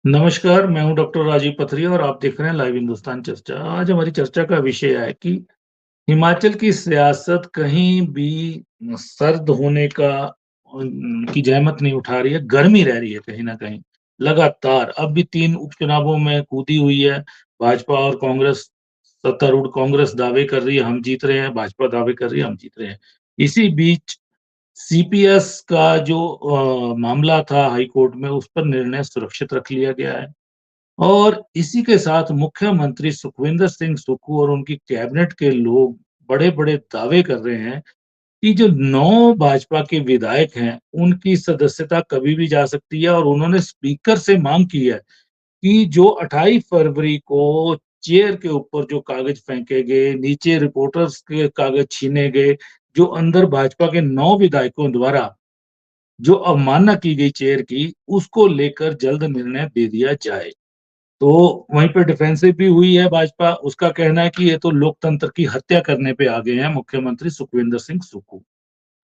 नमस्कार, मैं हूँ डॉक्टर राजीव पथरिया और आप देख रहे हैं लाइव हिंदुस्तान चर्चा। आज हमारी चर्चा का विषय है कि हिमाचल की सियासत कहीं भी सर्द होने का की जहमत नहीं उठा रही है, गर्मी रह रही है कहीं न कहीं, लगातार। अब भी 3 उपचुनावों में कूदी हुई है, भाजपा और कांग्रेस। सत्तारूढ़ कांग्रेस दावे कर रही है हम जीत रहे हैं, भाजपा दावे कर रही है हम जीत रहे हैं। इसी बीच सीपीएस का जो मामला था हाई कोर्ट में, उस पर निर्णय सुरक्षित रख लिया गया है। और इसी के साथ मुख्यमंत्री सुखविंदर सिंह सुक्खू और उनकी कैबिनेट के लोग बड़े-बड़े दावे कर रहे हैं कि जो 9 भाजपा के विधायक हैं, उनकी सदस्यता कभी भी जा सकती है और उन्होंने स्पीकर से माँग की है कि जो 28 फरवरी को चेयर के ऊपर जो कागज़ फेंके गए, नीचे रिपोर्टर्स के कागज़ छीने गए, जो अंदर भाजपा के 9 विधायकों द्वारा जो अवमानना की गई चेयर की, उसको लेकर जल्द निर्णय दे दिया जाए। तो वहीं पे डिफेंसिव भी हुई है भाजपा, उसका कहना है कि ये तो लोकतंत्र की हत्या करने पे आ गए हैं मुख्यमंत्री सुखविंदर सिंह सुक्खू।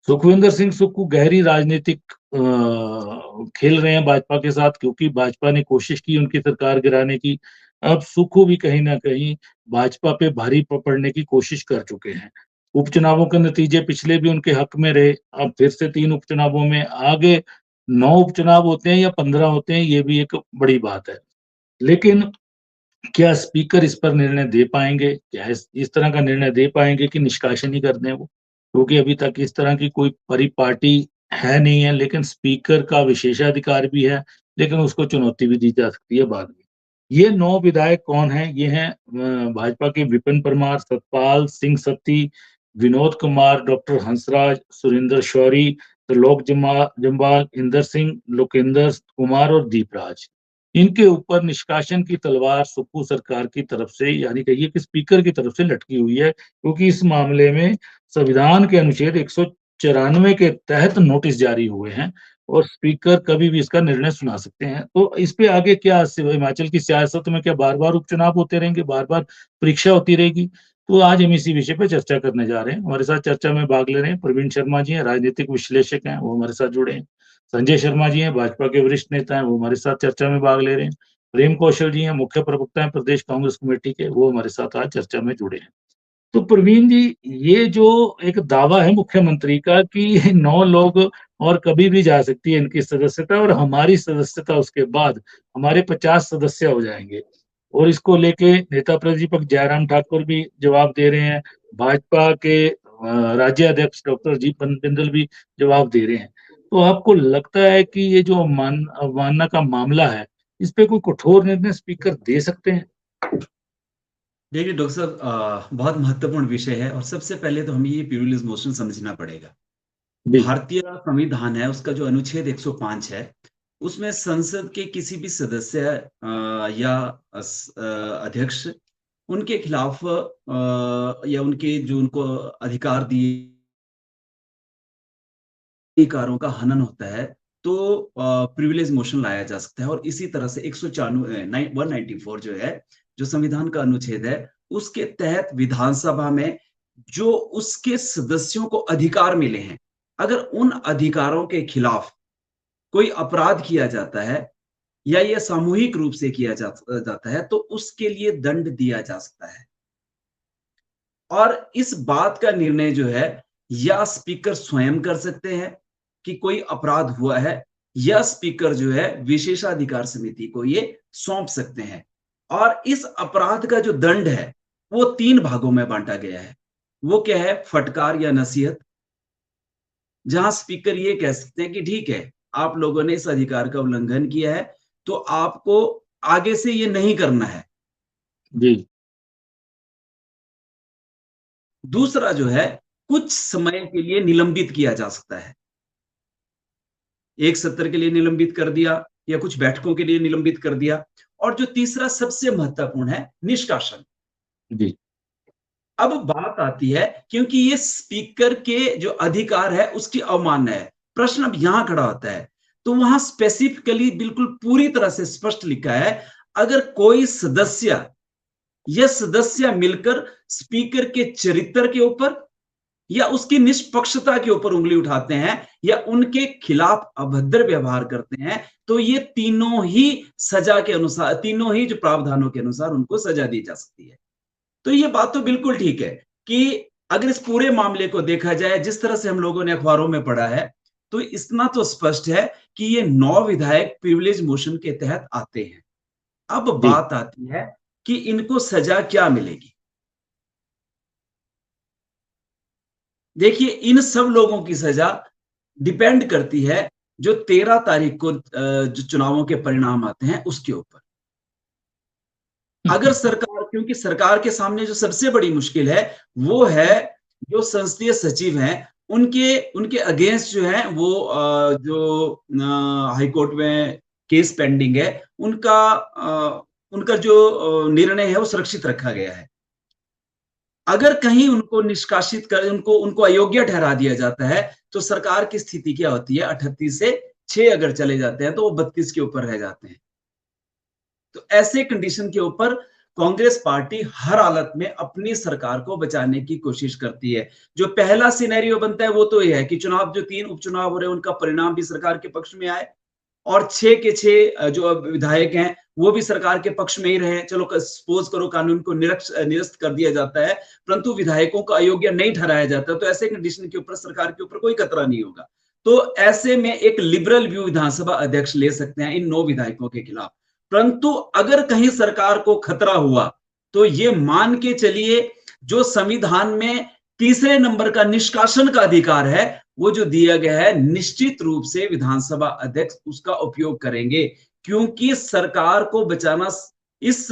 सुखविंदर सिंह सुक्खू गहरी राजनीतिक खेल रहे हैं भाजपा के साथ क्योंकि भाजपा ने कोशिश की उनकी सरकार गिराने की। अब सुक्खू भी कहीं न कहीं भाजपा पे भारी पड़ने की कोशिश कर चुके हैं। उपचुनावों के नतीजे पिछले भी उनके हक में रहे, अब फिर से 3 उपचुनावों में आगे 9 उपचुनाव होते हैं या 15 होते हैं, ये भी एक बड़ी बात है। लेकिन क्या स्पीकर इस पर निर्णय दे पाएँगे? क्या इस तरह का निर्णय दे पाएँगे कि निष्कासन ही कर दें वो? क्योंकि अभी तक इस तरह की कोई परिपाटी है नहीं है, लेकिन स्पीकर का विशेषाधिकार भी है, लेकिन उसको चुनौती भी दी जा सकती है बाद में। ये 9 विधायक कौन हैं? ये हैं भाजपा के विपिन परमार, सतपाल सिंह सत्ती, विनोद कुमार, डॉक्टर हंसराज, सुरेंद्र शौरी, त्रिलोक जम्वाल, इंदर सिंह, लोकेंद्र कुमार और दीपराज। इनके ऊपर निष्कासन की तलवार सुप्पू सरकार की तरफ से यानी कहिए कि स्पीकर की तरफ से लटकी हुई है, क्योंकि इस मामले में संविधान के अनुच्छेद 194 के तहत नोटिस जारी हुए हैं और स्पीकर कभी भी इसका निर्णय सुना सकते हैं। तो इस पे आगे क्या हिमाचल की सियासत में क्या बार-बार उपचुनाव होते रहेंगे, बार-बार परीक्षा होती रहेगी? तो आज हम इसी विषय पे चर्चा करने जा रहे हैं। हमारे साथ चर्चा में भाग ले रहे हैं प्रवीण शर्मा जी हैं, राजनीतिक विश्लेषक हैं, वो हमारे साथ जुड़े हैं। संजय शर्मा जी हैं, भाजपा के वरिष्ठ नेता हैं, वो हमारे साथ चर्चा में भाग ले रहे हैं। प्रेम कौशल जी हैं, मुख्य प्रवक्ता हैं प्रदेश कांग्रेस कमेटी के, वो हमारे साथ आज चर्चा में जुड़े हैं। तो प्रवीण जी, ये जो एक दावा है मुख्यमंत्री का कि 9 लोग और कभी भी जा सकती है इनकी सदस्यता और हमारी सदस्यता उसके बाद हमारे 50 सदस्य हो जाएँगे। और इसको लेके नेता प्रतिपक्ष जयराम ठाकुर भी जवाब दे रहे हैं, भाजपा के राज्य अध्यक्ष डॉक्टर जी बिंदल भी जवाब दे रहे हैं। तो आपको लगता है कि ये जो अवमानना का मामला है, इस पे कोई कठोर निर्णय स्पीकर दे सकते हैं? देखिए डॉक्टर साहब बहुत महत्वपूर्ण विषय है और सबसे पहले तो हमें ये प्लूरलिज्म मोशन समझना पड़ेगा। जी, भारतीय संविधान है, उसका जो अनुच्छेद 105 है, उसमें संसद के किसी भी सदस्य या अध्यक्ष उनके खिलाफ या उनके जो उनको अधिकार दिए अधिकारों का हनन होता है, तो प्रिविलेज मोशन लाया जा सकता है और इसी तरह से 194 जो है, जो संविधान का अनुच्छेद है, उसके तहत विधानसभा में जो उसके सदस्यों को अधिकार मिले हैं, अगर उन अधिकारों के खिलाफ कोई अपराध किया जाता है या ये सामूहिक रूप से किया जाता है, तो उसके लिए दंड दिया जा सकता है। और इस बात का निर्णय जो है या स्पीकर स्वयं कर सकते हैं कि कोई अपराध हुआ है या स्पीकर जो है विशेषाधिकार समिति को ये सौंप सकते हैं। और इस अपराध का जो दंड है वो 3 भागों में बांटा गया है। वो क्या है? फटकार या नसीहत, जहां स्पीकर ये कह सकते हैं कि ठीक है, आप लोगों ने इस अधिकार का उल्लंघन किया है, तो आपको आगे से ये नहीं करना है। जी, दूसरा जो है, कुछ समय के लिए निलंबित किया जा सकता है। एक सत्र के लिए निलंबित कर दिया या कुछ बैठकों के लिए निलंबित कर दिया। और जो तीसरा सबसे महत्वपूर्ण है, निष्कासन। जी, अब बात आती है, क्योंकि ये स्पीकर के जो अधिकार है उसकी अवमानना है। प्रश्न अब यहां खड़ा होता है, तो वहां स्पेसिफिकली बिल्कुल पूरी तरह से स्पष्ट लिखा है, अगर कोई सदस्य या सदस्य मिलकर स्पीकर के चरित्र के ऊपर या उसकी निष्पक्षता के ऊपर उंगली उठाते हैं या उनके खिलाफ अभद्र व्यवहार करते हैं, तो ये तीनों ही सजा के अनुसार, तीनों ही जो प्रावधानों के अनुसार उनको सजा दी जा सकती है। तो ये बात तो बिल्कुल ठीक है कि अगर इस पूरे मामले को देखा जाए जिस तरह से हम लोगों ने अखबारों में पढ़ा है, तो इतना तो स्पष्ट है कि ये 9 विधायक प्रिविलेज मोशन के तहत आते हैं। अब जी। बात आती है कि इनको सजा क्या मिलेगी। देखिए, इन सब लोगों की सजा डिपेंड करती है जो 13 तारीख को जो चुनावों के परिणाम आते हैं उसके ऊपर। अगर सरकार, क्योंकि सरकार के सामने जो सबसे बड़ी मुश्किल है वो है जो संसदीय सचिव हैं उनके अगेंस्ट जो है वो जो हाईकोर्ट में केस पेंडिंग है उनका जो निर्णय है वो सुरक्षित रखा गया है। अगर कहीं उनको निष्कासित कर उनको अयोग्य ठहरा दिया जाता है तो सरकार की स्थिति क्या होती है, 38 से 6 अगर चले जाते हैं तो वो 32 के ऊपर रह जाते हैं। तो ऐसे कंडीशन के ऊपर कांग्रेस पार्टी हर हालत में अपनी सरकार को बचाने की कोशिश करती है। जो पहला सिनेरियो बनता है वो तो ये है कि चुनाव, जो 3 उपचुनाव हो रहे हैं उनका परिणाम भी सरकार के पक्ष में आए और 6 के 6 जो विधायक हैं वो भी सरकार के पक्ष में ही रहे। चलो सपोज करो कानून को निरस्त कर दिया जाता है परंतु विधायकों को अयोग्य नहीं ठहराया जाता, तो ऐसे कंडीशन के ऊपर सरकार के ऊपर कोई खतरा नहीं होगा। तो ऐसे में एक लिबरल व्यू विधानसभा अध्यक्ष ले सकते हैं इन 9 विधायकों के खिलाफ। परंतु अगर कहीं सरकार को खतरा हुआ तो ये मान के चलिए जो संविधान में तीसरे नंबर का निष्कासन का अधिकार है वो जो दिया गया है, निश्चित रूप से विधानसभा अध्यक्ष उसका उपयोग करेंगे, क्योंकि सरकार को बचाना इस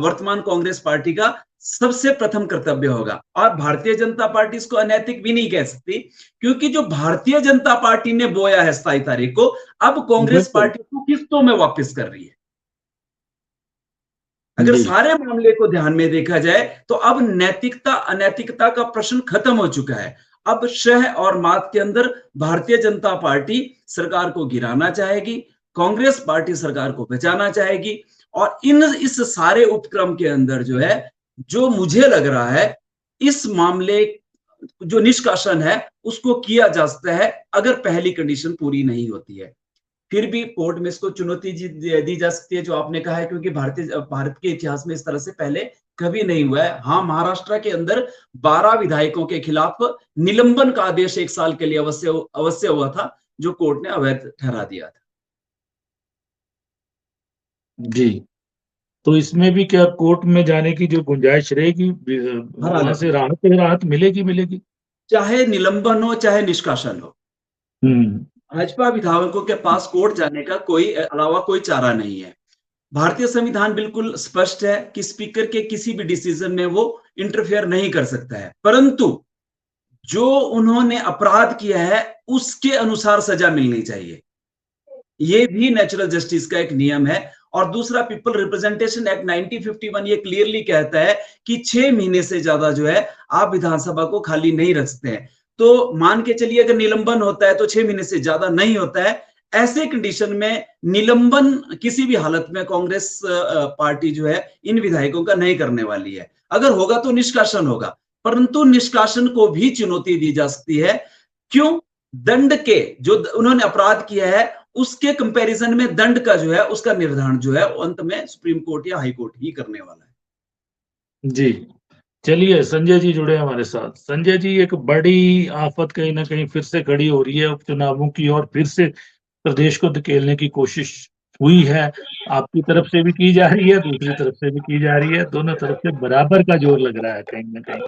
वर्तमान कांग्रेस पार्टी का सबसे प्रथम कर्तव्य होगा। और भारतीय जनता पार्टी इसको अनैतिक भी नहीं कह सकती, क्योंकि जो भारतीय जनता पार्टी ने बोया है 27 तारीख को, अब कांग्रेस पार्टी को किस्तों में वापस कर रही है। अगर सारे मामले को ध्यान में देखा जाए तो अब नैतिकता अनैतिकता का प्रश्न खत्म हो चुका है। अब शह और मात के अंदर भारतीय जनता पार्टी सरकार को गिराना चाहेगी, कांग्रेस पार्टी सरकार को बचाना चाहेगी। और इस सारे उपक्रम के अंदर जो है, जो मुझे लग रहा है इस मामले जो निष्कासन है उसको किया जा सकता है अगर पहली कंडीशन पूरी नहीं होती है। फिर भी कोर्ट में इसको चुनौती दी जा सकती है जो आपने कहा है, क्योंकि भारत के इतिहास में इस तरह से पहले कभी नहीं हुआ है। हाँ, महाराष्ट्र के अंदर 12 विधायकों के खिलाफ निलंबन का आदेश 1 साल के लिए अवश्य हुआ था, जो कोर्ट ने अवैध ठहरा दिया था। जी, तो इसमें भी क्या कोर्ट में जाने की जो गुंजाइश रहेगी, वहां से राहत मिलेगी? चाहे निलंबन हो चाहे निष्कासन हो, भाजपा विधायकों के पास कोर्ट जाने का अलावा कोई चारा नहीं है। भारतीय संविधान बिल्कुल स्पष्ट है कि स्पीकर के किसी भी डिसीजन में वो इंटरफेयर नहीं कर सकता है, परंतु जो उन्होंने अपराध किया है उसके अनुसार सजा मिलनी चाहिए। ये भी नेचुरल जस्टिस का एक नियम है। और दूसरा, पीपल रिप्रेजेंटेशन एक्ट 1951 ये क्लियरली कहता है कि 6 महीने से ज्यादा जो है आप विधानसभा को खाली नहीं रख सकते हैं। तो मान के चलिए अगर निलंबन होता है तो 6 महीने से ज्यादा नहीं होता है। ऐसे कंडीशन में निलंबन किसी भी हालत में कांग्रेस पार्टी जो है इन विधायकों का नहीं करने वाली है। अगर होगा तो निष्कासन होगा, परंतु निष्कासन को भी चुनौती दी जा सकती है। क्यों? दंड के जो उन्होंने अपराध किया है उसके कंपैरिजन में दंड का जो है उसका निर्धारण जो है अंत में सुप्रीम कोर्ट या हाई कोर्ट ही करने वाला है। जी, चलिए संजय जी जुड़े हमारे साथ। संजय जी, एक बड़ी आफत कहीं ना कहीं फिर से खड़ी हो रही है उपचुनावों की, और फिर से प्रदेश को धकेलने की कोशिश हुई है। आपकी तरफ से भी की जा रही है, दूसरी तरफ से भी की जा रही है, दोनों तरफ से बराबर का जोर लग रहा है कहीं ना कहीं।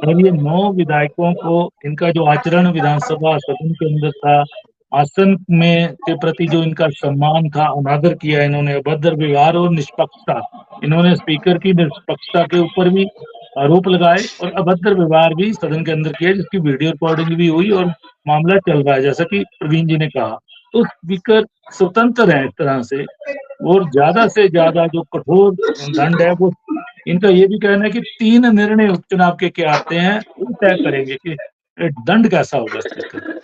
और ये 9 विधायकों को, इनका जो आचरण विधानसभा सदन के अंदर था, आसन में के प्रति जो इनका सम्मान था, अनादर किया इन्होंने, अभद्र व्यवहार और निष्पक्षता, इन्होंने स्पीकर की निष्पक्षता के ऊपर भी आरोप लगाए और अभद्र व्यवहार भी सदन के अंदर किया, जिसकी वीडियो रिकॉर्डिंग भी हुई और मामला चल रहा है, जैसा कि प्रवीण जी ने कहा। तो स्पीकर स्वतंत्र है इस तरह से, और ज्यादा से ज्यादा जो कठोर दंड है वो, इनका ये भी कहना है कि 3 निर्णय उपचुनाव के क्या आते हैं वो तय करेंगे कि दंड कैसा होगा स्पीकर।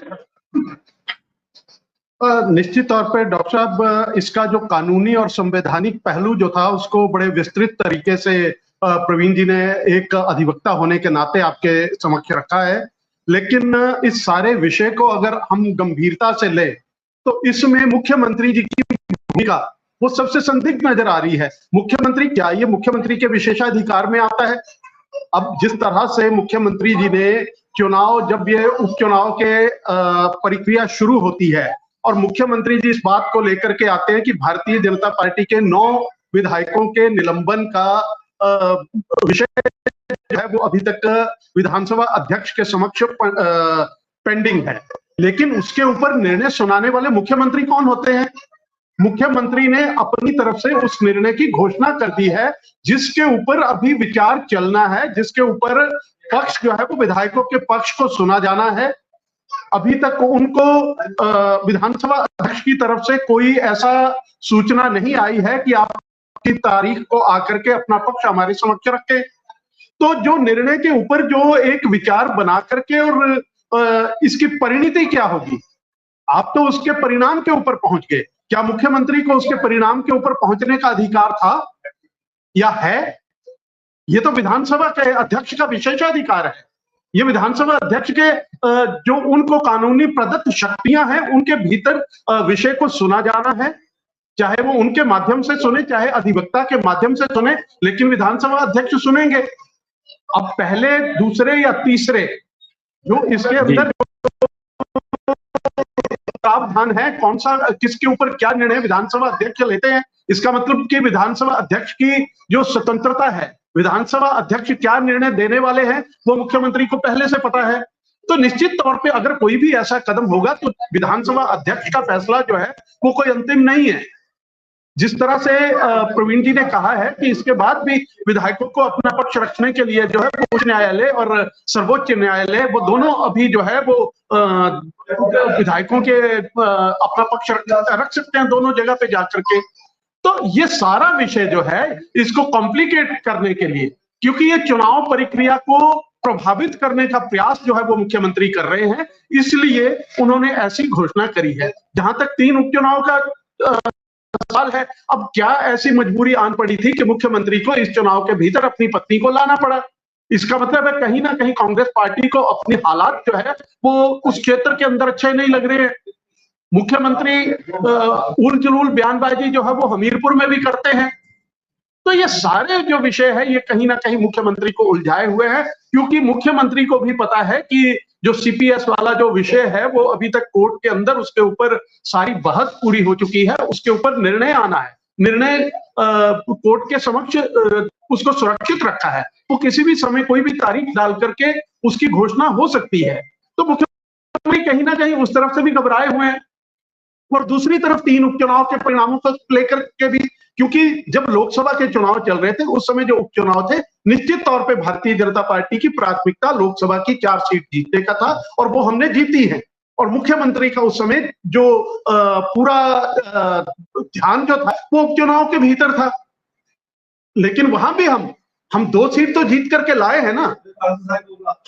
निश्चित तौर पे डॉक्टर साहब, इसका जो कानूनी और संवैधानिक पहलू जो था उसको बड़े विस्तृत तरीके से प्रवीण जी ने एक अधिवक्ता होने के नाते आपके समक्ष रखा है, लेकिन इस सारे विषय को अगर हम गंभीरता से लें तो इसमें मुख्यमंत्री जी की भूमिका वो सबसे संदिग्ध नजर आ रही है। मुख्यमंत्री क्या ये मुख्यमंत्री के विशेषाधिकार में आता है? अब जिस तरह से मुख्यमंत्री जी ने चुनाव, जब ये उपचुनाव के प्रक्रिया शुरू होती है और मुख्यमंत्री जी इस बात को लेकर के आते हैं कि भारतीय जनता पार्टी के 9 विधायकों के निलंबन का विषय जो है वो अभी तक विधानसभा अध्यक्ष के समक्ष पेंडिंग है, लेकिन उसके ऊपर निर्णय सुनाने वाले मुख्यमंत्री कौन होते हैं? मुख्यमंत्री ने अपनी तरफ से उस निर्णय की घोषणा कर दी है जिसके ऊपर अभी विचार चलना है, जिसके ऊपर पक्ष जो है वो विधायकों के पक्ष को सुना जाना है। अभी तक उनको विधानसभा अध्यक्ष की तरफ से कोई ऐसा सूचना नहीं आई है कि आपकी तारीख को आकर के अपना पक्ष हमारे समक्ष रखें। तो जो निर्णय के ऊपर जो एक विचार बना करके और इसकी परिणति क्या होगी, आप तो उसके परिणाम के ऊपर पहुंच गए। क्या मुख्यमंत्री को उसके परिणाम के ऊपर पहुंचने का अधिकार था या है? ये तो विधानसभा के अध्यक्ष का विशेषाधिकार है। ये विधानसभा अध्यक्ष के जो उनको कानूनी प्रदत्त शक्तियां हैं उनके भीतर विषय को सुना जाना है, चाहे वो उनके माध्यम से सुने चाहे अधिवक्ता के माध्यम से सुने, लेकिन विधानसभा अध्यक्ष सुनेंगे। अब पहले, दूसरे या तीसरे जो इसके अंदर प्रावधान है, कौन सा किसके ऊपर क्या निर्णय विधानसभा अध्यक्ष लेते हैं, इसका मतलब कि विधानसभा अध्यक्ष की जो स्वतंत्रता है, विधानसभा अध्यक्ष क्या निर्णय देने वाले हैं वो मुख्यमंत्री को पहले से पता है। तो निश्चित तौर पे अगर कोई भी ऐसा कदम होगा तो विधानसभा अध्यक्ष का फैसला जो है वो कोई अंतिम नहीं है। जिस तरह से प्रवीण जी ने कहा है कि इसके बाद भी विधायकों को अपना पक्ष रखने के लिए जो है उच्च न्यायालय और सर्वोच्च न्यायालय वो दोनों अभी जो है वो विधायकों के अपना पक्ष रख सकते हैं दोनों जगह पे जाकर के। तो ये सारा विषय जो है इसको कॉम्प्लिकेट करने के लिए, क्योंकि ये चुनाव प्रक्रिया को प्रभावित करने का प्रयास जो है वो मुख्यमंत्री कर रहे हैं, इसलिए उन्होंने ऐसी घोषणा करी है। जहां तक 3 उपचुनाव का सवाल है, अब क्या ऐसी मजबूरी आन पड़ी थी कि मुख्यमंत्री को इस चुनाव के भीतर अपनी पत्नी को लाना पड़ा? इसका मतलब है कहीं ना कहीं कांग्रेस पार्टी को अपने हालात जो है वो उस क्षेत्र के अंदर अच्छे नहीं लग रहे हैं। मुख्यमंत्री उल जुलूल बयानबाजी जो है वो हमीरपुर में भी करते हैं। तो ये सारे जो विषय है ये कहीं ना कहीं मुख्यमंत्री को उलझाए हुए हैं, क्योंकि मुख्यमंत्री को भी पता है कि जो सीपीएस वाला जो विषय है वो अभी तक कोर्ट के अंदर उसके ऊपर सारी बहस पूरी हो चुकी है, उसके ऊपर निर्णय आना है। निर्णय कोर्ट के समक्ष उसको सुरक्षित रखा है, वो किसी भी समय कोई भी तारीख डाल करके उसकी घोषणा हो सकती है। तो मुख्यमंत्री कहीं ना कहीं उस तरफ से भी घबराए हुए हैं और दूसरी तरफ 3 उपचुनाव के परिणामों को लेकर के भी, क्योंकि जब लोकसभा के चुनाव चल रहे थे उस समय जो उपचुनाव थे निश्चित तौर पे भारतीय जनता पार्टी की प्राथमिकता लोकसभा की 4 सीट जीतने का था और वो हमने जीती है। और मुख्यमंत्री का उस समय जो पूरा ध्यान जो था वो उपचुनाव के भीतर था। लेकिन वहां भी हम 2 सीट तो जीत करके लाए हैं ना,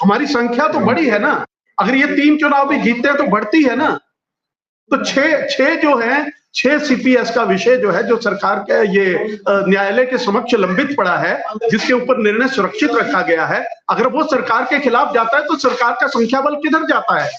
हमारी संख्या तो बड़ी है ना। अगर ये 3 चुनाव भी जीतते हैं तो बढ़ती है ना। तो 6 जो है 6 सीपीएस का विषय जो है जो सरकार के ये न्यायालय के समक्ष लंबित पड़ा है, जिसके ऊपर निर्णय सुरक्षित रखा गया है, अगर वो सरकार के खिलाफ जाता है तो सरकार का संख्या बल किधर जाता है?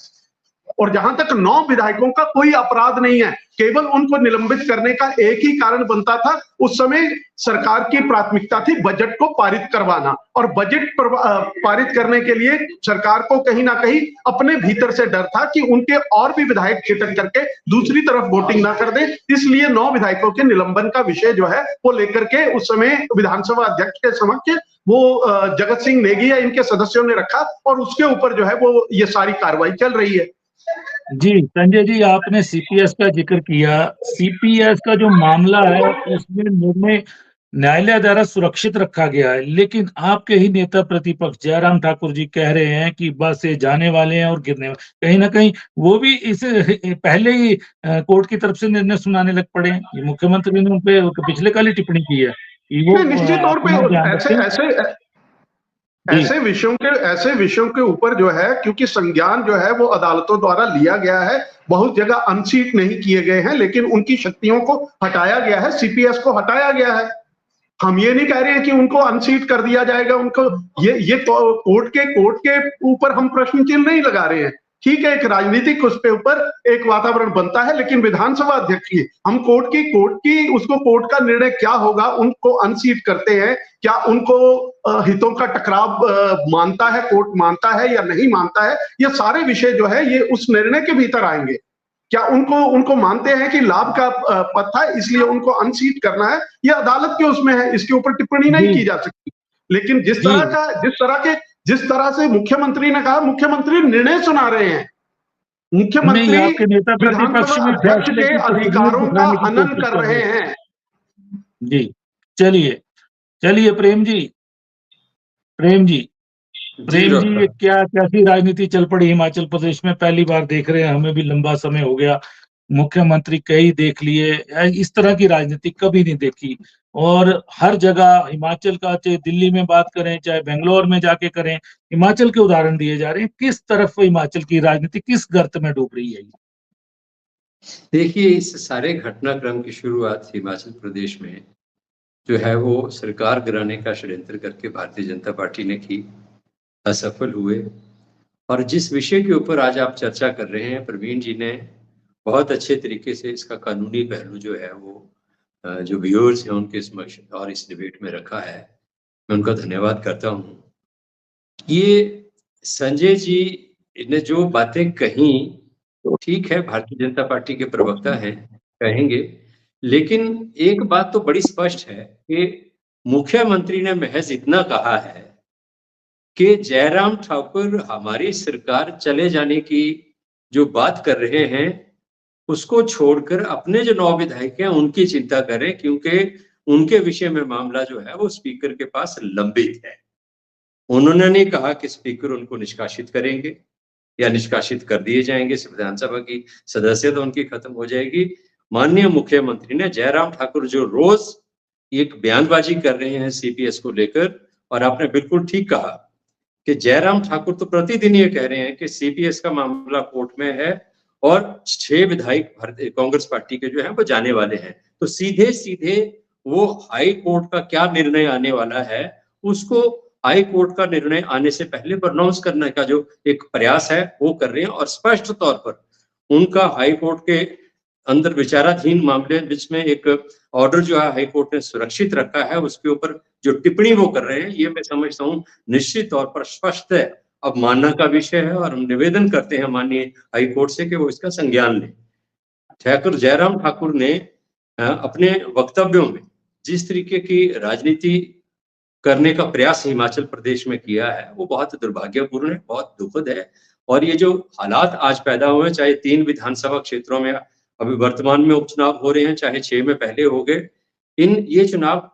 और जहां तक 9 विधायकों का कोई अपराध नहीं है, केवल उनको निलंबित करने का एक ही कारण बनता था, उस समय सरकार की प्राथमिकता थी बजट को पारित करवाना, और बजट पारित करने के लिए सरकार को कहीं ना कहीं अपने भीतर से डर था कि उनके और भी विधायक छिटक करके दूसरी तरफ वोटिंग ना कर दे। इसलिए 9 विधायकों के निलंबन का विषय जो है वो लेकर के उस समय विधानसभा अध्यक्ष के समक्ष वो जगत सिंह नेगी या इनके सदस्यों ने रखा और उसके ऊपर जो है वो ये सारी कार्रवाई चल रही है। जी संजय जी, आपने सीपीएस का जिक्र किया। सीपीएस का जो मामला है उसमें निर्णय न्यायालय द्वारा सुरक्षित रखा गया है, लेकिन आपके ही नेता प्रतिपक्ष जयराम ठाकुर जी कह रहे हैं कि बस ये जाने वाले हैं और गिरने वाले, कहीं ना कहीं वो भी इस पहले ही कोर्ट की तरफ से निर्णय सुनाने लग पड़े हैं। ये मुख्यमंत्री ने उन पे पिछले कल ही टिप्पणी की है कि वो निश्चित तौर पे ऐसे विषयों के ऊपर जो है, क्योंकि संज्ञान जो है वो अदालतों द्वारा लिया गया है, बहुत जगह अनसीट नहीं किए गए हैं, लेकिन उनकी शक्तियों को हटाया गया है, सीपीएस को हटाया गया है। हम ये नहीं कह रहे हैं कि उनको अनसीट कर दिया जाएगा, उनको ये तो कोर्ट के ऊपर हम प्रश्न चिन्ह नहीं लगा रहे हैं। ठीक है, एक राजनीतिक उस पे ऊपर एक वातावरण बनता है, लेकिन विधानसभा अध्यक्ष की हम कोर्ट की उसको कोर्ट का निर्णय क्या होगा, उनको अनसीट करते हैं, क्या उनको हितों का टकराव मानता है, कोर्ट मानता है या नहीं मानता है, ये सारे विषय जो है ये उस निर्णय के भीतर आएंगे। क्या उनको मानते हैं कि लाभ का पथ था इसलिए उनको अनसीट करना है, ये अदालत के उसमें है, इसके ऊपर टिप्पणी नहीं की जा सकती। लेकिन जिस तरह से मुख्यमंत्री ने कहा, मुख्यमंत्री निर्णय सुना रहे हैं, मुख्यमंत्री आपके नेता प्रतिपक्ष विधानसभा में अध्यक्ष के अधिकारों का हनन कर रहे हैं। जी, चलिए प्रेम जी, ये कैसी राजनीति चल पड़ी हिमाचल प्रदेश में, पहली बार देख रहे हैं, हमें भी लंबा समय हो गया, मुख्यमंत्री कई देख लिए, इस तरह की राजनीति कभी नहीं देखी। और हर जगह हिमाचल का, चाहे दिल्ली में बात करें, चाहे बेंगलोर में जाके करें, हिमाचल के उदाहरण दिए जा रहे हैं। किस तरफ हिमाचल की राजनीति किस गर्त में डूब रही है? देखिए, इस सारे घटनाक्रम की शुरुआत हिमाचल प्रदेश में जो है वो सरकार गिराने का षड्यंत्र करके भारतीय जनता पार्टी ने की, असफल हुए। और जिस विषय के ऊपर आज आप चर्चा कर रहे हैं, प्रवीण जी ने बहुत अच्छे तरीके से इसका कानूनी पहलू जो है वो जो व्यूअर्स हैं उनके समक्ष और इस डिबेट में रखा है, मैं उनका धन्यवाद करता हूँ। ये संजय जी ने जो बातें कही, ठीक है, भारतीय जनता पार्टी के प्रवक्ता हैं, कहेंगे, लेकिन एक बात तो बड़ी स्पष्ट है कि मुख्यमंत्री ने महज इतना कहा है कि जयराम ठाकुर हमारी सरकार चले जाने की जो बात कर रहे हैं उसको छोड़कर अपने जो 9 विधायक हैं उनकी चिंता करें, क्योंकि उनके विषय में मामला जो है वो स्पीकर के पास लंबित है। उन्होंने नहीं कहा कि स्पीकर उनको निष्कासित करेंगे या निष्कासित कर दिए जाएंगे, विधानसभा की सदस्यता उनकी खत्म हो जाएगी। माननीय मुख्यमंत्री ने जयराम ठाकुर जो रोज एक बयानबाजी कर रहे हैं सीपीएस को लेकर, और आपने बिल्कुल ठीक कहा कि जयराम ठाकुर तो प्रतिदिन ये कह रहे हैं कि सीपीएस का मामला कोर्ट में है और 6 विधायक कांग्रेस पार्टी के जो हैं वो जाने वाले हैं, तो सीधे सीधे वो हाई कोर्ट का क्या निर्णय आने वाला है उसको हाई कोर्ट का निर्णय आने से पहले अनाउंस करने का जो एक प्रयास है वो कर रहे हैं। और स्पष्ट तौर पर उनका हाई कोर्ट के अंदर विचाराधीन मामले जिसमें एक ऑर्डर जो है हाई कोर्ट ने सुरक्षित रखा है, उसके ऊपर जो टिप्पणी वो कर रहे हैं, ये मैं समझता हूँ निश्चित तौर पर स्पष्ट है, अब मानना का विषय है। और हम निवेदन करते हैं माननीय हाई कोर्ट से कि वो इसका संज्ञान लें। जयराम ठाकुर ने अपने वक्तव्यों में जिस तरीके की राजनीति करने का प्रयास हिमाचल प्रदेश में किया है वो बहुत दुर्भाग्यपूर्ण है, बहुत दुखद है। और ये जो हालात आज पैदा हुए हैं, चाहे 3 विधानसभा क्षेत्रों में अभी वर्तमान में उपचुनाव हो रहे हैं, चाहे 6 में पहले हो गए, ये चुनाव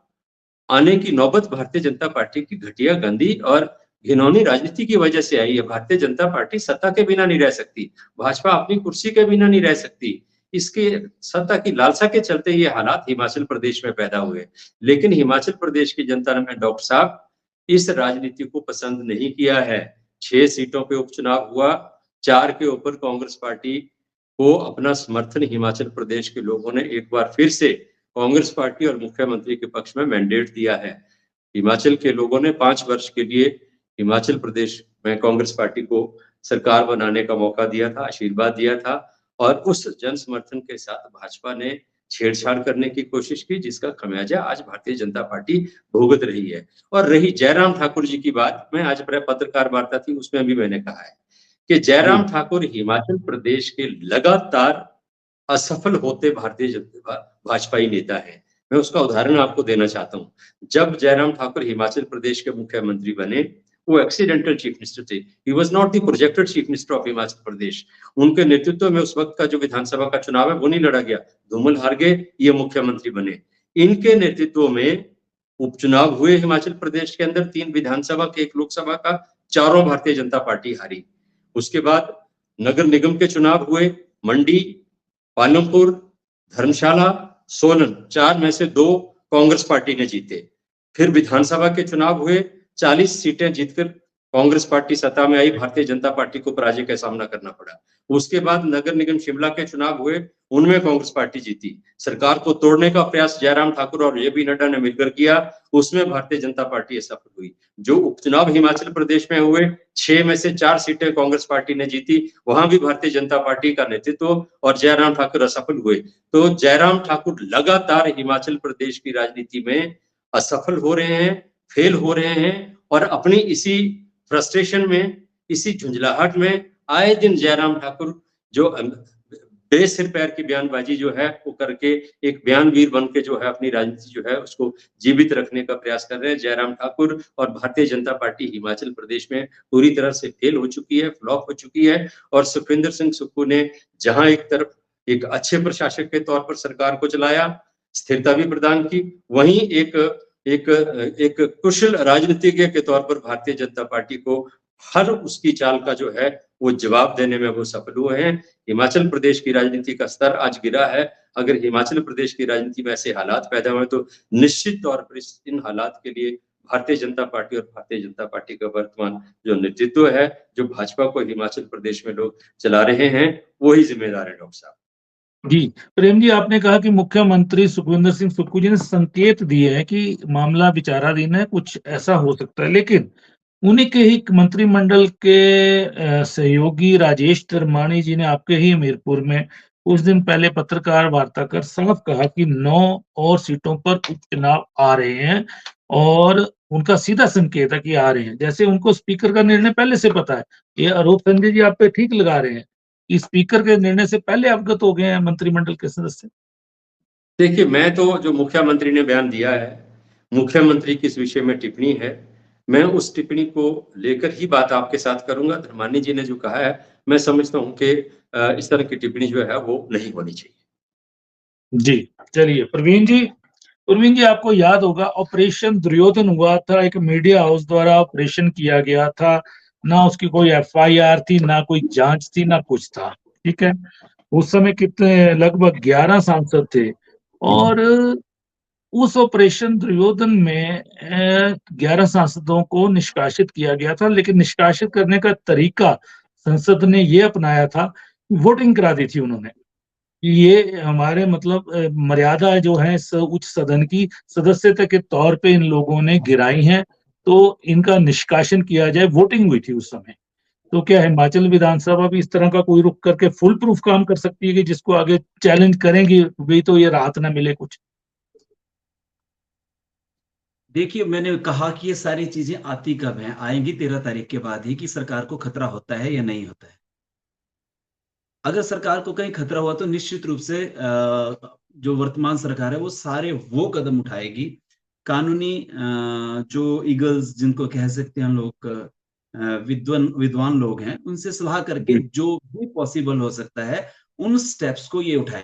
आने की नौबत भारतीय जनता पार्टी की घटिया, गंदी और घिनौनी राजनीति की वजह से आई है। भारतीय जनता पार्टी सत्ता के बिना नहीं रह सकती, भाजपा अपनी कुर्सी के बिना नहीं रह सकती, इसके सत्ता की लालसा के चलते ये हालात हिमाचल प्रदेश में पैदा हुए। लेकिन हिमाचल प्रदेश की जनता ने, डॉक्टर साहब, इस राजनीति को पसंद नहीं किया है। 6 सीटों पे उपचुनाव हुआ, 4 के ऊपर कांग्रेस पार्टी को अपना समर्थन हिमाचल प्रदेश के लोगों ने एक बार फिर से कांग्रेस पार्टी और मुख्यमंत्री के पक्ष में मैंडेट दिया है। हिमाचल के लोगों ने 5 वर्ष के लिए हिमाचल प्रदेश में कांग्रेस पार्टी को सरकार बनाने का मौका दिया था, आशीर्वाद दिया था, और उस जन समर्थन के साथ भाजपा ने छेड़छाड़ करने की कोशिश की, जिसका खमियाजा आज भारतीय जनता पार्टी भुगत रही है। और रही जयराम ठाकुर जी की बात, मैं आज पत्रकार वार्ता थी उसमें भी मैंने कहा है कि जयराम ठाकुर हिमाचल प्रदेश के लगातार असफल होते भारतीय जनता भाजपाई नेता है। मैं उसका उदाहरण आपको देना चाहता हूँ। जब जयराम ठाकुर हिमाचल प्रदेश के मुख्यमंत्री बने, वो एक्सीडेंटल चीफ मिनिस्टर थे, he was not the projected chief minister of Himachal Pradesh. उनके नेतृत्व में उस वक्त का जो विधानसभा का चुनाव है वो नहीं लड़ा गया, धूमल हार गए, ये मुख्यमंत्री बने। इनके नेतृत्व में उपचुनाव हुए हिमाचल प्रदेश के अंदर, 3 विधानसभा के 1 लोकसभा का, 4 भारतीय जनता पार्टी हारी। उसके बाद नगर निगम के चुनाव हुए, मंडी, पालमपुर, धर्मशाला, सोलन, 4 में से 2 कांग्रेस पार्टी ने जीते। फिर विधानसभा के चुनाव हुए, 40 सीटें जीतकर कांग्रेस पार्टी सत्ता में आई, भारतीय जनता पार्टी को पराजय का सामना करना पड़ा। उसके बाद नगर निगम शिमला के चुनाव हुए, उनमें कांग्रेस पार्टी जीती। सरकार को तोड़ने का प्रयास जयराम ठाकुर और जेपी नड्डा ने मिलकर किया, उसमें भारतीय जनता पार्टी असफल हुई। जो उपचुनाव हिमाचल प्रदेश में हुए, 6 में से 4 सीटें कांग्रेस पार्टी ने जीती, वहां भी भारतीय जनता पार्टी का नेतृत्व और जयराम ठाकुर असफल हुए। तो जयराम ठाकुर लगातार हिमाचल प्रदेश की राजनीति में असफल हो रहे हैं, फेल हो रहे हैं और अपनी इसी फ्रस्ट्रेशन में, इसी झुंझलाहट में आए दिन जयराम ठाकुर जो बेसिर पैर की बयानबाजी जो है वो करके एक बयानवीर बन के जो है अपनी राजनीति जो है उसको जीवित रखने का प्रयास कर रहे हैं। जयराम ठाकुर और भारतीय जनता पार्टी हिमाचल प्रदेश में पूरी तरह से फेल हो चुकी है, फ्लॉप हो चुकी है। और सुखविंदर सिंह सुक्खू ने जहां एक तरफ एक अच्छे प्रशासक के तौर पर सरकार को चलाया, स्थिरता भी प्रदान की, वहीं एक कुशल राजनीतिज्ञ के तौर पर भारतीय जनता पार्टी को हर उसकी चाल का जो है वो जवाब देने में वो सफल हुए हैं। हिमाचल प्रदेश की राजनीति का स्तर आज गिरा है। अगर हिमाचल प्रदेश की राजनीति में ऐसे हालात पैदा हुए तो निश्चित तौर पर इन हालात के लिए भारतीय जनता पार्टी और भारतीय जनता पार्टी का वर्तमान जो नेतृत्व है, जो भाजपा को हिमाचल प्रदेश में लोग चला रहे हैं, वही जिम्मेदार है डॉक्टर साहब। जी, प्रेम जी, आपने कहा कि मुख्यमंत्री सुखविंदर सिंह सुक्खू जी ने संकेत दिए हैं कि मामला विचाराधीन है, कुछ ऐसा हो सकता है, लेकिन उन्हीं के ही मंत्रिमंडल के सहयोगी राजेश धर्माणी जी ने आपके ही हमीरपुर में कुछ दिन पहले पत्रकार वार्ता कर साफ कहा कि 9 और सीटों पर उपचुनाव आ रहे हैं और उनका सीधा संकेत है कि आ रहे हैं, जैसे उनको स्पीकर का निर्णय पहले से पता है। ये आरोप संजय जी आप पे ठीक लगा रहे हैं कि स्पीकर के निर्णय से पहले अवगत हो गए हैं मंत्रिमंडल के सदस्य। देखिए, मैं तो जो मुख्यमंत्री ने बयान दिया है, मुख्यमंत्री की इस विषय में टिप्पणी है, मैं उस टिप्पणी को लेकर ही बात आपके साथ करूंगा। धर्मानी जी ने जो कहा है, मैं समझता हूं कि इस तरह की टिप्पणी जो है वो नहीं होनी चाहिए। जी, चलिए प्रवीण जी, आपको याद होगा ऑपरेशन दुर्योधन हुआ था, एक मीडिया हाउस द्वारा ऑपरेशन किया गया था, ना उसकी कोई एफआईआर थी, ना कोई जांच थी, ना कुछ था, ठीक है। उस समय कितने लगभग 11 सांसद थे और उस ऑपरेशन दुर्योधन में 11 सांसदों को निष्कासित किया गया था, लेकिन निष्कासित करने का तरीका संसद ने ये अपनाया था, वोटिंग करा दी थी उन्होंने। ये हमारे मतलब मर्यादा जो है उच्च सदन की सदस्यता के तौर पे इन लोगों ने गिराई है, तो इनका निष्कासन किया जाए, वोटिंग हुई थी उस समय। तो क्या हिमाचल विधानसभा भी इस तरह का कोई रुख करके फुल प्रूफ काम कर सकती है कि जिसको आगे चैलेंज करेंगी भी तो ये राहत ना मिले कुछ? देखिए, मैंने कहा कि ये सारी चीजें आती कब हैं, आएंगी 13 तारीख के बाद ही कि सरकार को खतरा होता है या नहीं होता है। अगर सरकार को कहीं खतरा हुआ तो निश्चित रूप से जो वर्तमान सरकार है वो सारे वो कदम उठाएगी, कानूनी जो ईगल्स जिनको कह सकते हैं हम लोग, विद्वान लोग हैं, उनसे सलाह करके जो भी पॉसिबल हो सकता है उन स्टेप्स को ये उठाए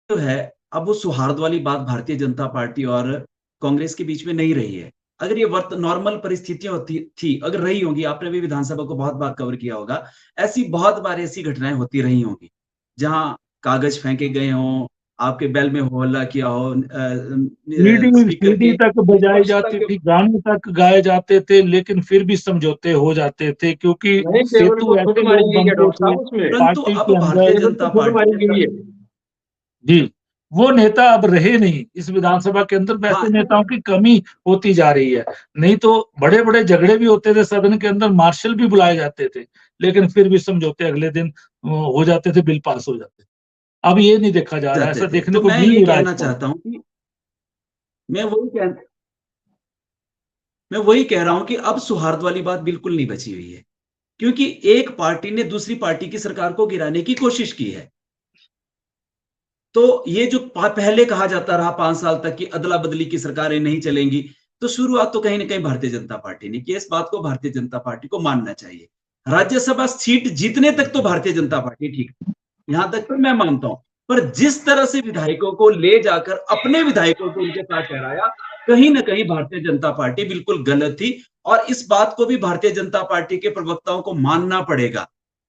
तो है। अब वो सौहार्द वाली बात भारतीय जनता पार्टी और कांग्रेस के बीच में नहीं रही है। अगर ये नॉर्मल परिस्थितियां होती थी, अगर रही होंगी, आपने भी विधानसभा को बहुत बार कवर किया होगा, ऐसी बहुत बार ऐसी घटनाएं होती रही होंगी जहां कागज फेंके गए हों, आपके बैल में हल्ला किया हो, सीडी तक बजाई जाती थी, गाने तक गाए जाते थे, लेकिन फिर भी समझौते हो जाते थे क्योंकि सेतु ऐसे लोग बनते थे पार्टी के अंदर। जनता पार्टी जी, वो नेता अब रहे नहीं इस विधानसभा के अंदर, वैसे नेताओं की कमी होती जा रही है। नहीं तो बड़े बड़े झगड़े भी होते थे सदन के अंदर, मार्शल भी बुलाए जाते थे, लेकिन फिर भी समझौते अगले दिन हो जाते थे, बिल पास हो जाते थे। अब ये नहीं देखा जा रहा, ऐसा देखने को मिल नहीं रहा है। कहना चाहता हूँ कि मैं वही कह रहा हूं कि अब सौहार्द वाली बात बिल्कुल नहीं बची हुई है, क्योंकि एक पार्टी ने दूसरी पार्टी की सरकार को गिराने की कोशिश की है। तो ये जो पहले कहा जाता रहा 5 साल तक कि अदला बदली की सरकारें नहीं चलेंगी, तो शुरुआत तो कहीं ना कहीं भारतीय जनता पार्टी ने की। इस बात को भारतीय जनता पार्टी को मानना चाहिए। राज्यसभा सीट जीतने तक तो भारतीय जनता पार्टी ठीक, यहां तक तो मैं मानता हूं, पर जिस तरह से विधायकों को ले जाकर अपने विधायकों को उनके साथ ठहराया, कहीं ना कहीं भारतीय जनता पार्टी बिल्कुल गलत थी। और इस बात को भी भारतीय जनता पार्टी के प्रवक्ताओं को मानना पड़ेगा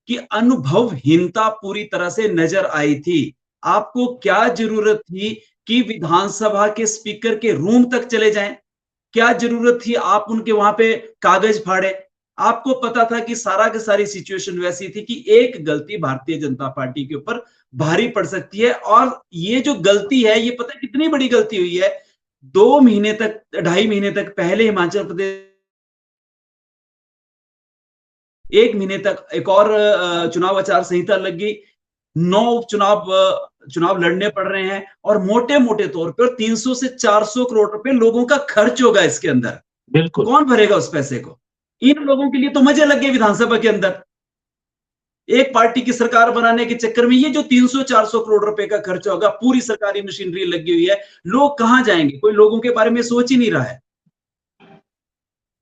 कि अनुभवहीनता पूरी तरह से नजर आई थी। आपको क्या जरूरत थी कि विधानसभा के स्पीकर के रूम तक चले जाएं? क्या जरूरत थी आप उनके वहां पे कागज फाड़े? आपको पता था कि सारा की सारी सिचुएशन वैसी थी कि एक गलती भारतीय जनता पार्टी के ऊपर भारी पड़ सकती है। और ये जो गलती है, ये पता है कितनी बड़ी गलती हुई है। 2 महीने तक, 2.5 महीने तक पहले हिमाचल प्रदेश, 1 महीने तक एक और चुनाव आचार संहिता लग गई, 9 चुनाव लड़ने पड़ रहे हैं, और मोटे मोटे तौर पर 300 से 400 करोड़ रुपए लोगों का खर्च होगा इसके अंदर। बिल्कुल। कौन भरेगा उस पैसे को? इन लोगों के लिए तो मजे लग गए विधानसभा के अंदर। एक पार्टी की सरकार बनाने के चक्कर में ये जो 300-400 करोड़ रुपए का खर्च होगा, पूरी सरकारी मशीनरी लगी हुई है, लोग कहां जाएंगे? कोई लोगों के बारे में सोच ही नहीं रहा है।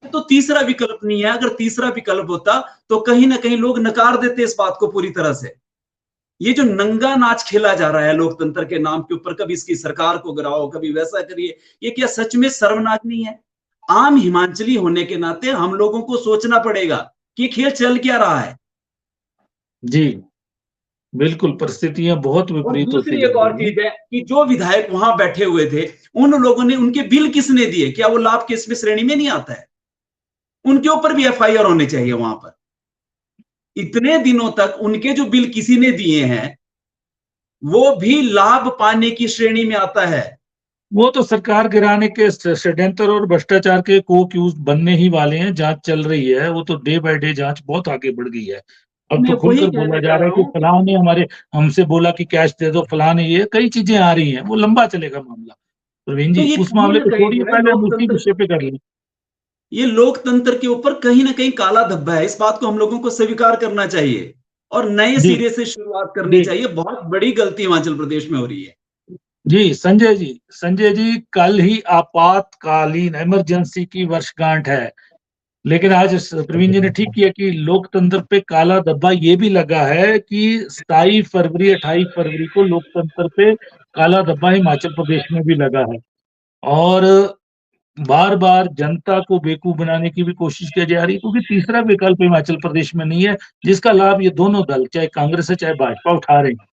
तो तीसरा विकल्प नहीं है। अगर तीसरा विकल्प होता तो कहीं ना कहीं लोग नकार देते इस बात को पूरी तरह से। ये जो नंगा नाच खेला जा रहा है लोकतंत्र के नाम के ऊपर, कभी इसकी सरकार को गिराओ, कभी वैसा करिए, ये क्या सच में शर्मनाक नहीं है? आम हिमाचली होने के नाते हम लोगों को सोचना पड़ेगा कि खेल चल क्या रहा है। जी बिल्कुल, परिस्थितियां बहुत और विपरीत होती दूसरी जा एक और रही हैं। चीज है कि जो विधायक वहां बैठे हुए थे, उन लोगों ने, उनके बिल किसने दिए? क्या वो लाभ केस में श्रेणी में नहीं आता है? उनके ऊपर भी एफआईआर होने चाहिए वहां पर। इतने दिनों तक उनके जो बिल किसी ने दिए हैं, वो भी लाभ पाने की श्रेणी में आता है। वो तो सरकार गिराने के षड्यंत्र और भ्रष्टाचार के को-क्यूज बनने ही वाले हैं। जांच चल रही है, वो तो डे बाय डे जांच बहुत आगे बढ़ गई है। अब मैं तो वही खुलकर कहने बोला जा जा रहा रहा है कि हूं। फलां ने हमसे बोला कि कैश दे दो, फलां ने, ये कई चीजें आ रही हैं, वो लंबा चलेगा मामला। प्रवीण तो जी, ये उस कहीं मामले ना को कहीं छोड़िए, जो है पहले हम उसी विषय पे कर लें। ये लोकतंत्र के ऊपर कहीं ना कहीं काला धब्बा है। इस बात को हम लोगों को स्वीकार करना चाहिए और नए जी सिरे से शुरुआत करनी जी चाहिए। बहुत बड़ी गलती हिमाचल प्रदेश में हो रही है। जी संजय जी, कल ही आपातकालीन इमरजेंसी की वर्षगांठ है। लेकिन आज प्रवीण जी ने ठीक किया कि लोकतंत्र पे काला धब्बा ये भी लगा है कि 27 फरवरी 28 फरवरी को लोकतंत्र पे काला धब्बा हिमाचल प्रदेश में भी लगा है। और बार बार जनता को बेवकूफ बनाने की भी कोशिश की जा रही है, क्योंकि तीसरा विकल्प हिमाचल प्रदेश में नहीं है जिसका लाभ ये दोनों दल, चाहे कांग्रेस है चाहे भाजपा, उठा रहे हैं।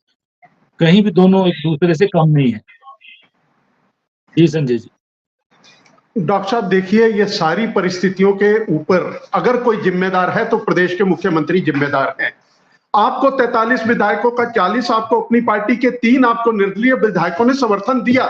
कहीं भी दोनों एक दूसरे से कम नहीं है। जी संजय जी। डॉक्टर साहब देखिए, ये सारी परिस्थितियों के ऊपर अगर कोई जिम्मेदार है तो प्रदेश के मुख्यमंत्री जिम्मेदार हैं। आपको 43 विधायकों का 40 आपको अपनी पार्टी के 3 आपको निर्दलीय विधायकों ने समर्थन दिया,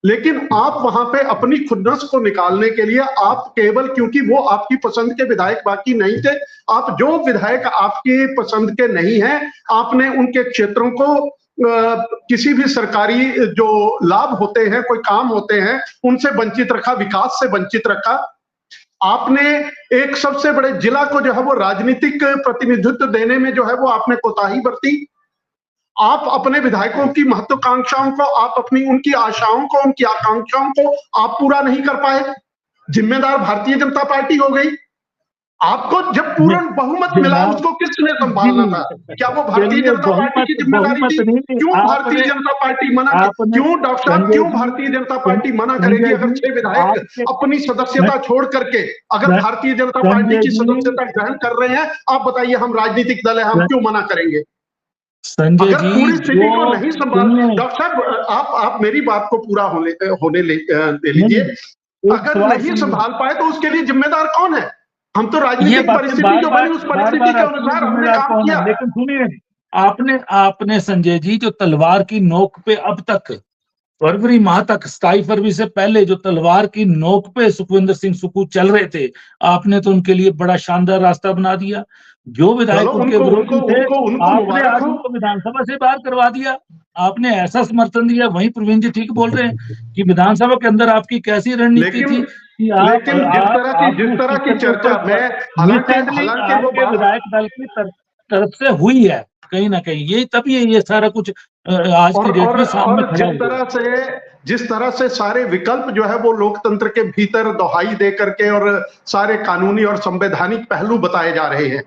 लेकिन आप वहां पे अपनी खुन्नस को निकालने के लिए आप केवल, क्योंकि वो आपकी पसंद के विधायक बाकी नहीं थे, आप जो विधायक आपकी पसंद के नहीं हैं, आपने उनके क्षेत्रों को किसी भी सरकारी जो लाभ होते हैं, कोई काम होते हैं, उनसे वंचित रखा, विकास से वंचित रखा। आपने एक सबसे बड़े जिला को जो है वो राजनीतिक प्रतिनिधित्व देने में जो है वो आपने कोताही बरती। आप अपने विधायकों की महत्वाकांक्षाओं को, आप अपनी उनकी आशाओं को, उनकी आकांक्षाओं को आप पूरा नहीं कर पाए। जिम्मेदार भारतीय जनता पार्टी हो गई। आपको जब पूर्ण बहुमत मिला, उसको किसने संभालना था? क्या वो भारतीय जनता पार्टी की जिम्मेदारी थी? क्यों भारतीय जनता पार्टी मना, क्यों डॉक्टर साहब, क्यों भारतीय जनता पार्टी मना करेगी अगर 6 विधायक अपनी सदस्यता छोड़ करके अगर भारतीय जनता पार्टी की सदस्यता ग्रहण कर रहे हैं? आप बताइए, हम राजनीतिक दल है, हम क्यों मना करेंगे? संजय अगर जी, पूरी स्थिति को नहीं संभाल, डॉक्टर साहब आप मेरी बात को पूरा होने दे लीजिए। अगर नहीं संभाल पाए तो उसके लिए जिम्मेदार कौन है? हम तो राजनीतिक परिस्थिति जो बनी उस परिस्थिति के अनुसार हमने काम किया। लेकिन सुनिए, आपने संजय जी जो तलवार की नोक पे अब तक फरवरी माह तक, 27 फरवरी से पहले जो तलवार की नोक पे सुखविंदर सिंह सुक्खू चल रहे थे, आपने तो उनके लिए बड़ा शानदार रास्ता बना दिया। जो विधायक उनके विरोधी थे, आपने आज उनको विधानसभा से बाहर करवा दिया। आपने ऐसा समर्थन दिया। वहीं प्रवीण जी ठीक बोल रहे हैं कि विधानसभा के अंदर आपकी कैसी रणनीति थी कि लेकिन जिस तरह की चर्चा में हालांकि वो विधायक दल की तरफ से हुई है, कहीं ना कहीं ये तभी ये सारा कुछ आज की डेट में सामने खड़ा है। जिस तरह से सारे विकल्प जो है वो लोकतंत्र के भीतर दोहाई दे करके और सारे कानूनी और संवैधानिक पहलू बताए जा रहे हैं,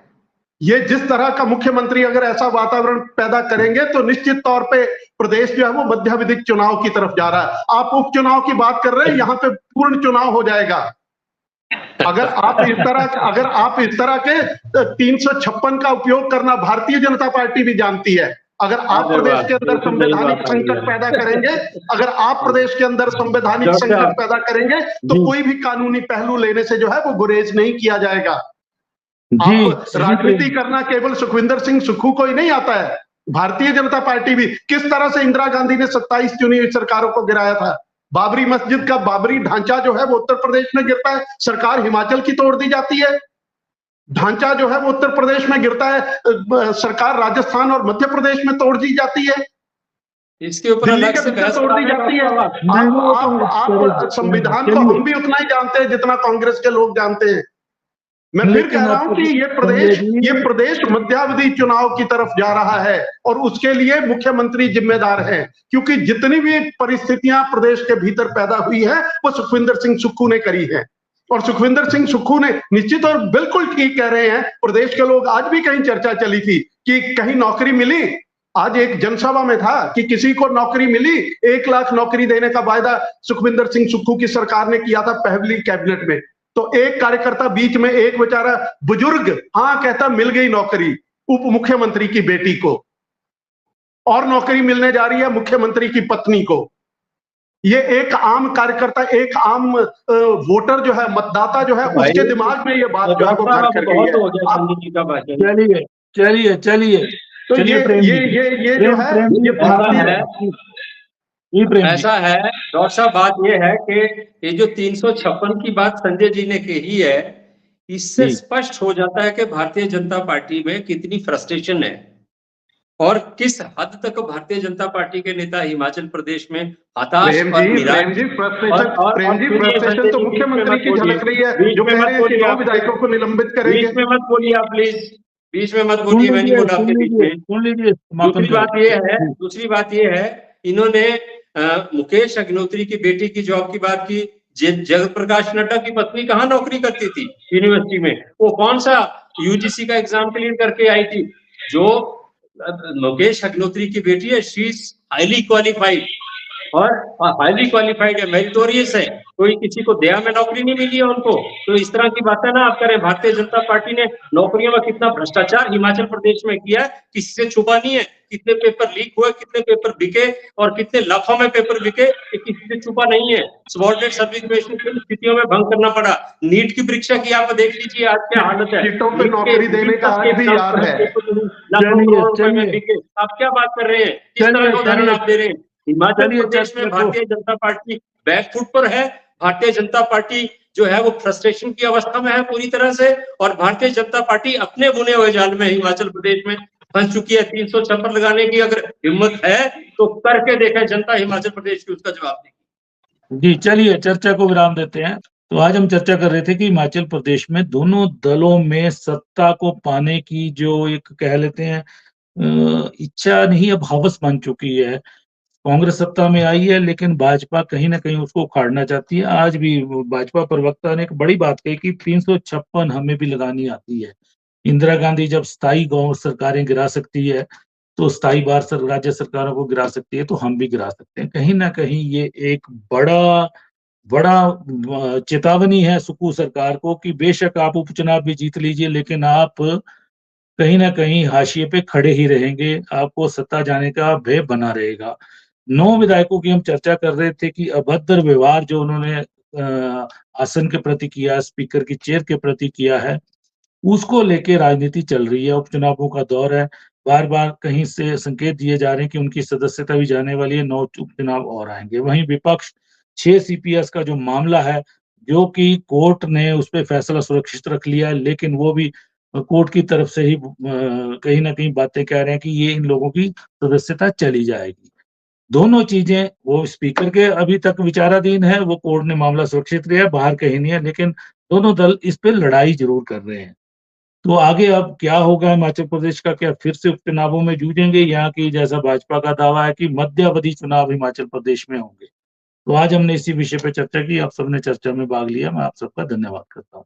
ये जिस तरह का मुख्यमंत्री अगर ऐसा वातावरण पैदा करेंगे तो निश्चित तौर पे प्रदेश जो है वो मध्यावधिक चुनाव की तरफ जा रहा है। आप उपचुनाव की बात कर रहे हैं, यहाँ पे पूर्ण चुनाव हो जाएगा। अगर आप इस तरह के 356 का उपयोग करना भारतीय जनता पार्टी भी जानती है। अगर आप प्रदेश के अंदर संवैधानिक संकट पैदा करेंगे, अगर आप प्रदेश के अंदर संवैधानिक संकट पैदा करेंगे तो कोई भी कानूनी पहलू लेने से जो है वो गुरेज नहीं किया जाएगा। आप राजनीति करना केवल सुखविंदर सिंह सुक्खू को ही नहीं आता है, भारतीय जनता पार्टी भी किस तरह से इंदिरा गांधी ने 27 चुनी हुई सरकारों को गिराया था। बाबरी मस्जिद का बाबरी ढांचा जो है वो उत्तर प्रदेश में गिरता है, सरकार हिमाचल की तोड़ दी जाती है। ढांचा जो है वो उत्तर प्रदेश में गिरता है, सरकार राजस्थान और मध्य प्रदेश में तोड़ दी जाती है, इसके ऊपर दिल्ली के भीतर तोड़ दी जाती है। आप संविधान को हम भी उतना ही जानते हैं जितना कांग्रेस के लोग जानते हैं। मैं फिर कह रहा हूं कि ये प्रदेश मध्यावधि चुनाव की तरफ जा रहा है और उसके लिए मुख्यमंत्री जिम्मेदार है, क्योंकि जितनी भी परिस्थितियां प्रदेश के भीतर पैदा हुई है वो सुखविंदर सिंह सुक्खू ने करी है। और सुखविंदर सिंह सुक्खू ने निश्चित और बिल्कुल ठीक कह रहे हैं, प्रदेश के लोग आज भी कहीं चर्चा चली थी कि कहीं नौकरी मिली। आज एक जनसभा में था कि किसी को नौकरी मिली, 1 लाख नौकरी देने का वायदा सुखविंदर सिंह सुक्खू की सरकार ने किया था पहली कैबिनेट में। तो एक कार्यकर्ता बीच में, एक बेचारा बुजुर्ग हाँ कहता मिल गई नौकरी उप मुख्यमंत्री की बेटी को, और नौकरी मिलने जा रही है मुख्यमंत्री की पत्नी को। ये एक आम कार्यकर्ता, एक आम वोटर जो है, मतदाता जो है, उसके दिमाग में ये बात जो है वो घर कर गई है। चलिए तो ये जो है ये भारतीय ऐसा है डॉक्टर साहब, बात ये है कि ये जो 356 की बात संजय जी ने कही है, इससे स्पष्ट हो जाता है कि भारतीय जनता पार्टी में कितनी फ्रस्ट्रेशन है और किस हद तक भारतीय जनता पार्टी के नेता हिमाचल प्रदेश में हताश और निराश। फ्रस्ट्रेशन तो मुख्यमंत्री की झलक रही है जो कह रहे हैं कि 9 विधायकों को निलंबित करेंगे। बीच में मत बोलिए आप प्लीज, बीच में मत बोलिए, मैं नहीं बोला आपके बीच में। दूसरी बात ये है इन्होंने मुकेश अग्निहोत्री की बेटी की जॉब की बात की। जगत प्रकाश नड्डा की पत्नी कहाँ नौकरी करती थी यूनिवर्सिटी में, वो कौन सा यूजीसी का एग्जाम क्लियर करके आई थी। जो मुकेश अग्निहोत्री की बेटी है, शी इज हाईली क्वालिफाइड और हाईली क्वालिफाइड है, मेरिटोरियस है, कोई किसी को दया में नौकरी नहीं मिली है उनको। तो इस तरह की बातें ना आप करें। भारतीय जनता पार्टी ने नौकरियों में कितना भ्रष्टाचार हिमाचल प्रदेश में किया है, किसी से छुपा नहीं है। कितने पेपर लीक हुए, कितने पेपर बिके और कितने लाखों में पेपर बिके, ये किसी से छुपा नहीं है। सबऑर्डिनेट सर्विस कमीशन की स्थितियों में भंग करना पड़ा। नीट की परीक्षा की आप देख लीजिए आज क्या हालत है। सीटों पे नौकरी देने का आज भी याद है। आप क्या बात कर रहे हैं, किस तरह का उदाहरण आप दे रहे हैं। हिमाचल प्रदेश में भारतीय जनता पार्टी बैकफुट पर है। भारतीय जनता पार्टी जो है वो फ्रस्ट्रेशन की अवस्था में है पूरी तरह से, और भारतीय जनता पार्टी अपने बुने हुए जाल में हिमाचल प्रदेश में फंस चुकी है। 356 लगाने की अगर हिम्मत है तो करके देखें, जनता हिमाचल प्रदेश की उसका जवाब देगी। जी चलिए चर्चा को विराम देते हैं। तो आज हम चर्चा कर रहे थे कि हिमाचल प्रदेश में दोनों दलों में सत्ता को पाने की जो एक कह लेते हैं इच्छा नहीं, अब हवस बन चुकी है। कांग्रेस सत्ता में आई है लेकिन भाजपा कहीं ना कहीं उसको उखाड़ना चाहती है। आज भी भाजपा प्रवक्ता ने एक बड़ी बात कही कि 356 हमें भी लगानी आती है। इंदिरा गांधी जब स्थायी सरकारें गिरा सकती है तो स्थायी बार राज्य सरकारों को गिरा सकती है, तो हम भी गिरा सकते हैं। कहीं ना कहीं ये एक बड़ा चेतावनी है सुक्खू सरकार को कि बेशक आप उपचुनाव भी जीत लीजिए लेकिन आप कहीं ना कहीं हाशिए पे खड़े ही रहेंगे, आपको सत्ता जाने का भय बना रहेगा। 9 विधायकों की हम चर्चा कर रहे थे कि अभद्र व्यवहार जो उन्होंने आसन के प्रति किया, स्पीकर की चेयर के प्रति किया है, उसको लेके राजनीति चल रही है। उपचुनावों का दौर है, बार बार कहीं से संकेत दिए जा रहे हैं कि उनकी सदस्यता भी जाने वाली है, 9 उपचुनाव और आएंगे। वहीं विपक्ष 6 सीपीएस का जो मामला है, जो कि कोर्ट ने उस पर फैसला सुरक्षित रख लिया है, लेकिन वो भी कोर्ट की तरफ से ही कहीं ना कहीं बातें कह रहे हैं कि ये इन लोगों की सदस्यता चली जाएगी। दोनों चीजें वो स्पीकर के अभी तक विचाराधीन है, वो कोर्ट ने मामला सुरक्षित लिया है, बाहर कहीं नहीं है, लेकिन दोनों दल इस पे लड़ाई जरूर कर रहे हैं। तो आगे अब क्या होगा हिमाचल प्रदेश का, क्या फिर से उपचुनावों में जूझेंगे, यहाँ की जैसा भाजपा का दावा है कि मध्यावधि चुनाव हिमाचल प्रदेश में होंगे। तो आज हमने इसी विषय पर चर्चा की, आप सबने चर्चा में भाग लिया, मैं आप सबका धन्यवाद करता हूँ।